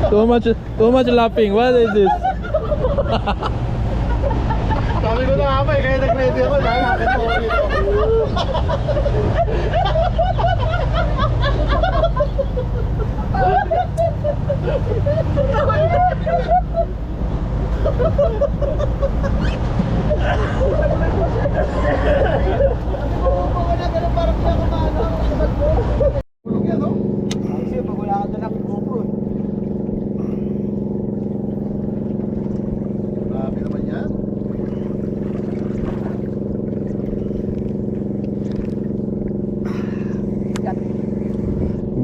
Too much laughing. What is this? Sabi ko na nga kaya nag-ready ako dahil nakakit ako dito. Kasi pag wala ka doon GoPro. Grabe naman yan.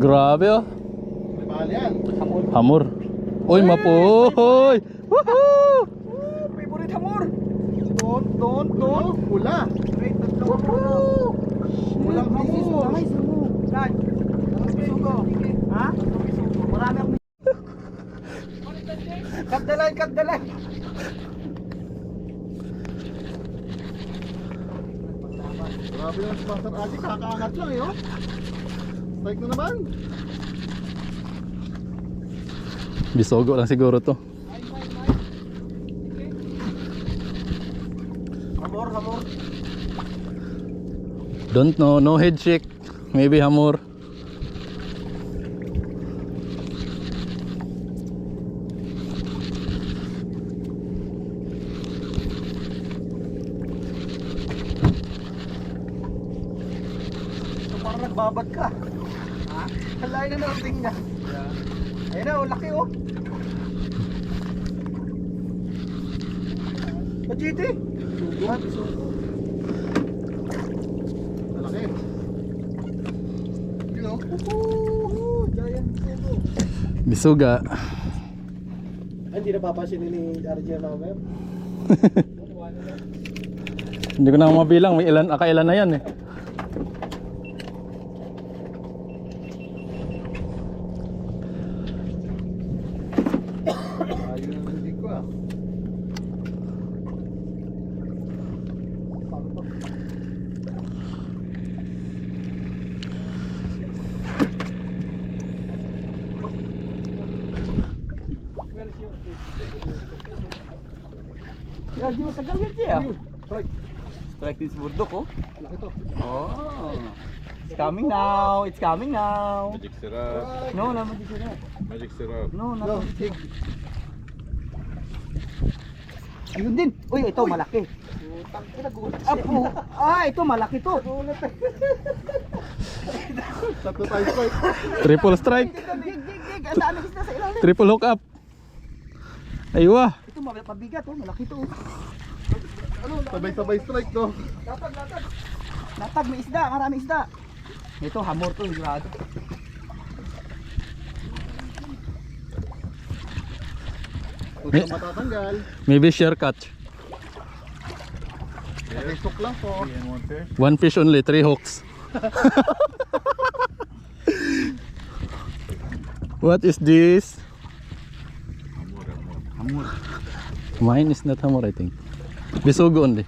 Grabe oh. May mahal yan. Hamor. Uy, mapoy. Woohoo! Favorite hamor. Don. Pula. Wait, tatlo ko na. Walang hamor. Nice hamor. Lan. Sugo. Ha? Marami akong cut the line. Grabe naman si Pastor Adi. Kakaangat lang eh oh. Strike na naman. Bisogo lang siguro to. hamor. Don't know. No head shake. Maybe hamor. So, parang nagbabad ka. Ha? Halay na nating niya. Ayun na, oh, laki oh. GT. Malaki. You know. Giant sugo. Bisuga. Hindi na papasin ni RJ Lover. Hindi ko na mabilang. May ilan, akailan na yan eh. Ayun ang hindi ko ah. RJ masagal yan siya. Strike. Strike this burdok oh. Laki to. Oh. It's coming now. Magic syrup. No, not magic syrup. Magic syrup. No, not No, magic syrup. Ayun din. Uy, ito malaki. Apo. Ito malaki to. Tatlo tayo strike. Triple strike. Gig. Ang dami isda sa ilalim. Triple hook up. Aywa. Ito mabigat oh, malaki to. Sabay-sabay strike to. Latag may isda, maraming isda. Ito hamor to, sigurado. Huwag kang matatanggal. Maybe share catch. Nakisok lang po. One fish only, 3 hooks. What is this? Hamor. Mine is not hamor, I think. Bisugo only.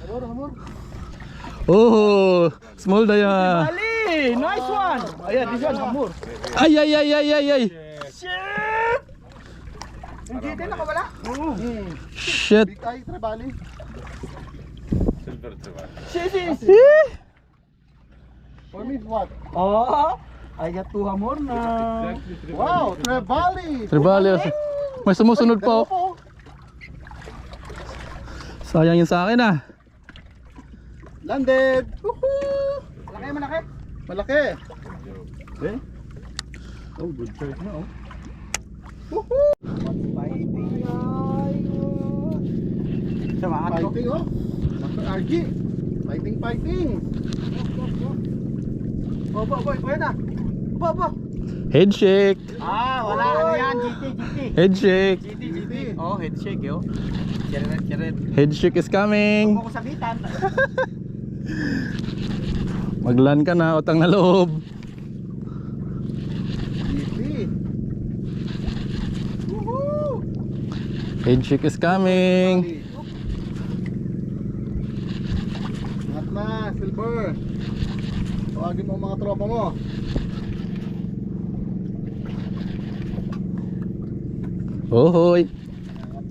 Hamor. Oh, small daya. Ali, nice one. Ayan, this one hamor. Ay. Shit! Hindi din nakawala? Shit. Big eye, trebali. Silver trevally. Shit. For me, what? Oh, I got 2 hamor na. Exactly trevally. Wow, trebali. Tribali. May sumusunod pa oh. Opo. Sayang yun sa akin ah. Landed. Malaki malaki. Malaki. Eh? Oh, good choice na oh. Fighting ay. Samahan ko. Fighting oh. Master RG. Fighting. Opo, kuya na. Opo. Head shake. Wala ano yan, GT. Head shake. GT. Oh, head shake yo. Kiret. Head shake is coming. Huwag mo ko sabitan. Maglan ka na, utang na loob. Easy. Head shake is coming. na, silver. Tawagin mo ang mga tropa mo. Ohoy.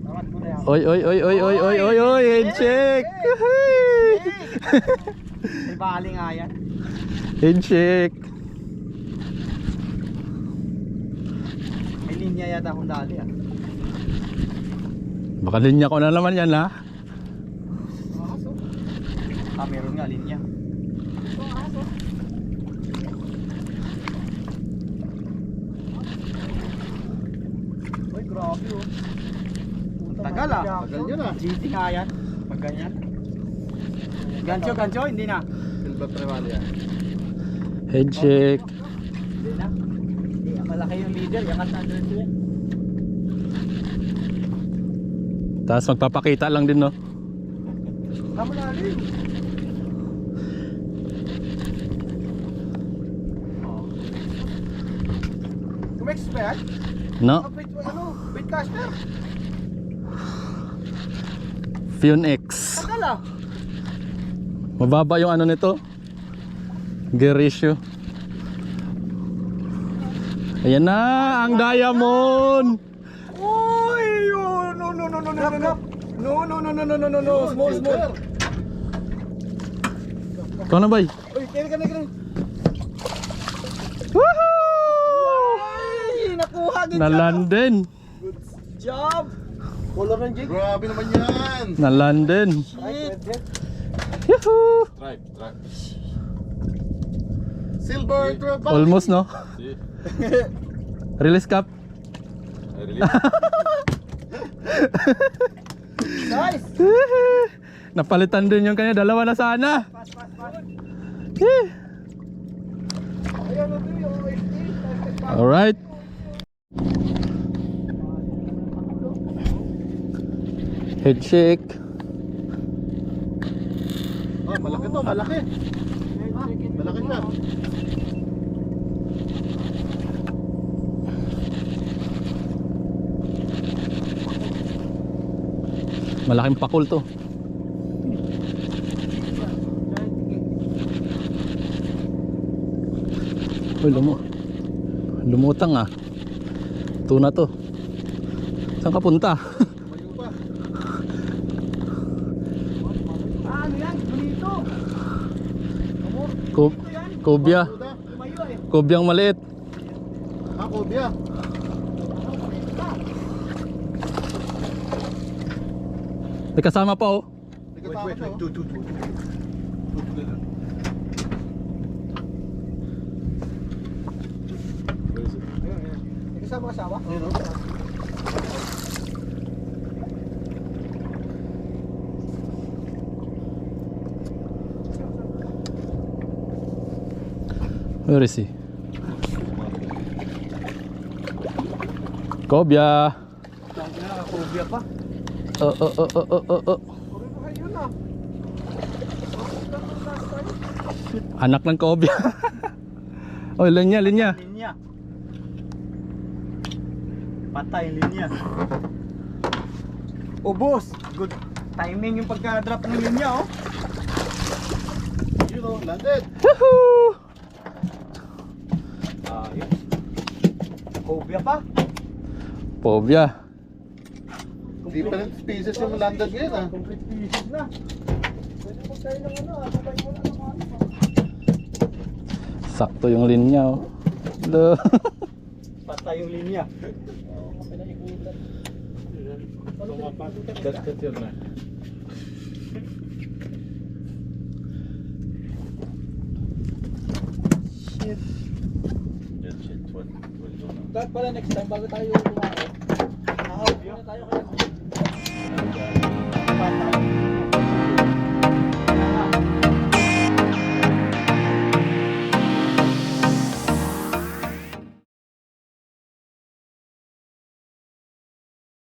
Tawad ko na yan. Oy, oy, oy, oy, oy, oy, oy, oy, handshake. May bali nga yan. Handshake. May linya yata akong dali ah. Baka linya ko na naman yan ha. Ah, meron nga linya. Uy, grabe oh. Tagal ah. Tagal yun ah. GT nga yan. Pag ganyan. Gancho, gancho, hindi na. Silver Trevally yan. Handshake. Hindi na. Hindi, malaki yung leader. Yakat na doon yun. Tapos magpapakita lang din no. Kamu na rin. Kumex ba yan? No? Wait, ano? Wait, caster. Fune X. Tagal ah. Mababa yung ano nito. Gear ratio. Ayan na, ang diamond. Uy! Oh, no, no, no, no, no, no, no. No, no, no, no, no, no, no, no. Small, small. Ikaw na bay. Uy, kaya ka na, kaya. Woohoo! Ay, nakuha din Nalanden. Good job. Color ng jig. Grabe naman yan. Nalanden. Shit. Yuhuu! Stripe, stripe. Silver Trevally. Almost no? See? Release cap. I release. Nice. Napalitan din yung kanya. Dalawa na sana. Pass, pass, pass. Eh. Ayan na ito yung OST. Alright. Head shake. Oh, malaki to, malaki. Malaki siya. Malaking pakul to. Uy, lumutang ah. Tuna to. Saan ka punta? Tumayo pa. Ano yan? Bonito. Kobya. Tuda. Tumayo eh. Kobyang maliit. Ah, Kobya. May kasama pa oh. May kasama to. Where is it? May kasama kasawa? Ayun, oh. Where is he? Kobya. Lagi na nakakubya pa. Oh. Ayun na. Anak ng kobya. Oh, linya. Linya. Patay yung linya. Ubos. Good timing yung pagka-drop ng linya oh. Yun oh, landed. Woohoo! Ayun. Kubya pa. Kobya. Different species yung landed ngayon ah. Complete pieces na. Pwede mo tayo ng ano ah. Sabay mo na ng ano. Sakto yung linya oh. Hello. Patay yung linya. Cut your knife. Shit. Yeah, shit. What do now? Dapat pala next time bago tayo lumako. Nakahawag na tayo kaya. Patay.